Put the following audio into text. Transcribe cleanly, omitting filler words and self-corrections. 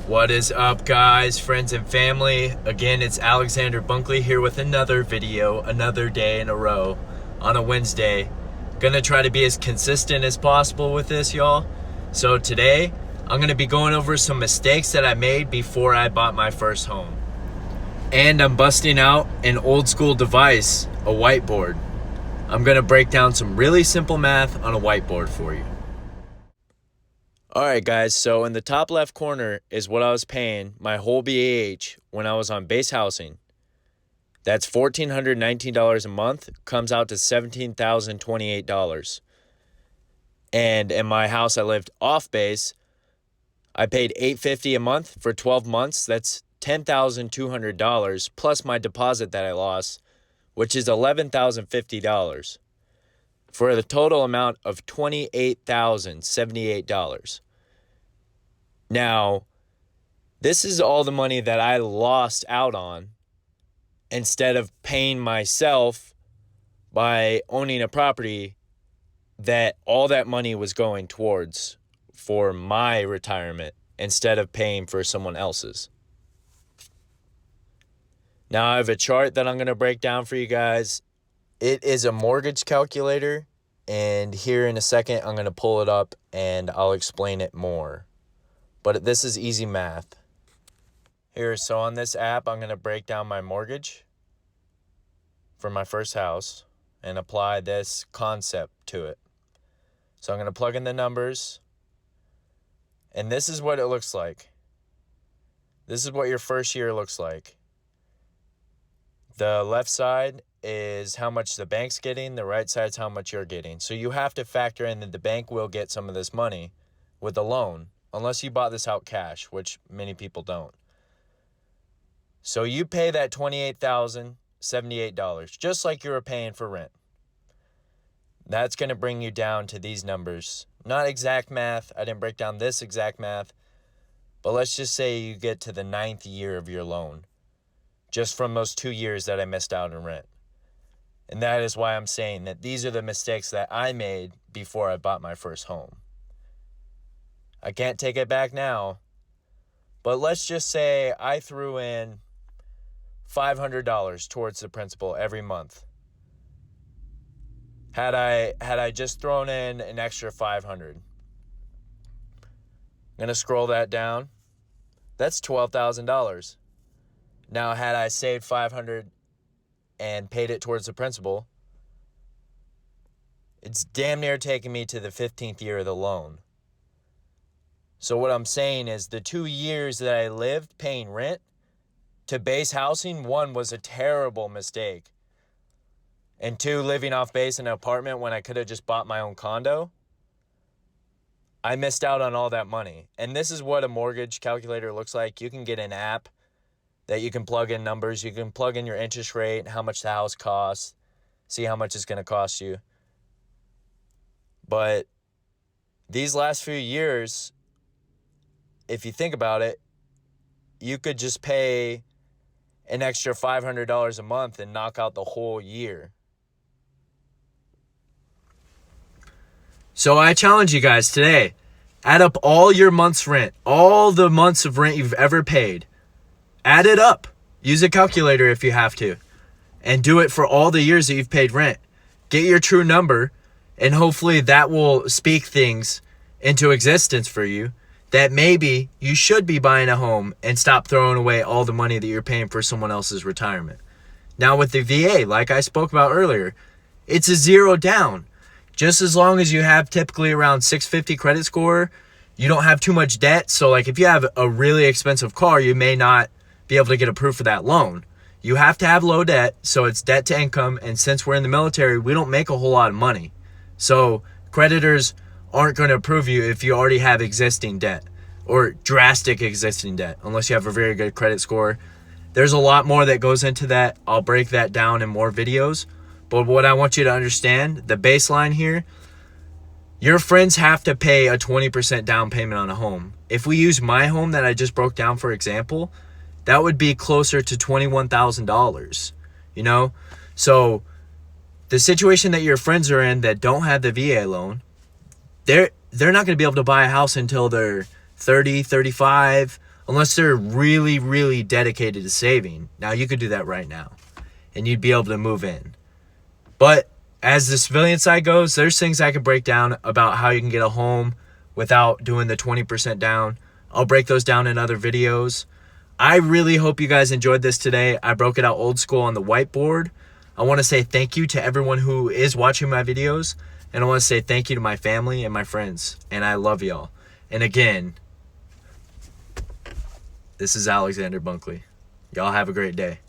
What is up, guys, friends and family? Again, it's Alexander Bunkley here with another video, another day in a row on a Wednesday. Gonna try to be as consistent as possible with this, y'all. So today, I'm gonna be going over some mistakes that I made before I bought my first home. And I'm busting out an old school device, a whiteboard. I'm gonna break down some really simple math on a whiteboard for you. Alright guys, so in the top left corner is what I was paying my whole BAH when I was on base housing. That's $1,419 a month, comes out to $17,028. And in my house I lived off base, I paid $850 a month for 12 months. That's $10,200 plus my deposit that I lost, which is $11,050 for the total amount of $28,078. Now, this is all the money that I lost out on instead of paying myself by owning a property that all that money was going towards for my retirement instead of paying for someone else's. Now, I have a chart that I'm going to break down for you guys. It is a mortgage calculator, and here in a second, I'm going to pull it up and I'll explain it more. But this is easy math. Here, so on this app, I'm going to break down my mortgage for my first house and apply this concept to it. So I'm going to plug in the numbers, and this is what it looks like. This is what your first year looks like. The left side is how much the bank's getting, the right side is how much you're getting. So you have to factor in that the bank will get some of this money with a loan, unless you bought this out cash, which many people don't. So you pay that $28,078, just like you were paying for rent. That's going to bring you down to these numbers. Not exact math. I didn't break down this exact math. But let's just say you get to the 9th year of your loan, just from those 2 years that I missed out on rent. And that is why I'm saying that these are the mistakes that I made before I bought my first home. I can't take it back now, but let's just say I threw in $500 towards the principal every month. Had I just thrown in an extra $500, I'm going to scroll that down. That's $12,000. Now, had I saved $500 and paid it towards the principal, it's damn near taking me to the 15th year of the loan. So what I'm saying is the 2 years that I lived paying rent to base housing, one, was a terrible mistake. And two, living off base in an apartment when I could have just bought my own condo, I missed out on all that money. And this is what a mortgage calculator looks like. You can get an app that you can plug in numbers. You can plug in your interest rate, how much the house costs, see how much it's going to cost you. But these last few years, if you think about it, you could just pay an extra $500 a month and knock out the whole year. So I challenge you guys today, add up all your month's rent, all the months of rent you've ever paid. Add it up. Use a calculator if you have to. And do it for all the years that you've paid rent. Get your true number, and hopefully that will speak things into existence for you, that maybe you should be buying a home and stop throwing away all the money that you're paying for someone else's retirement. Now with the VA, like I spoke about earlier, it's a zero down. Just as long as you have typically around 650 credit score, you don't have too much debt. So like if you have a really expensive car, you may not be able to get approved for that loan. You have to have low debt, so it's debt to income. And since we're in the military, we don't make a whole lot of money. So creditors aren't going to approve you if you already have existing debt or drastic existing debt, unless you have a very good credit score. There's a lot more that goes into that. I'll break that down in more videos. But what I want you to understand, the baseline here, your friends have to pay a 20% down payment on a home. If we use my home that I just broke down for example, that would be closer to $21,000, you know? So the situation that your friends are in that don't have the VA loan, they're not going to be able to buy a house until they're 30, 35, unless they're really, really dedicated to saving. Now, you could do that right now, and you'd be able to move in. But as the civilian side goes, there's things I could break down about how you can get a home without doing the 20% down. I'll break those down in other videos. I really hope you guys enjoyed this today. I broke it out old school on the whiteboard. I want to say thank you to everyone who is watching my videos. And I want to say thank you to my family and my friends. And I love y'all. And again, this is Alexander Bunkley. Y'all have a great day.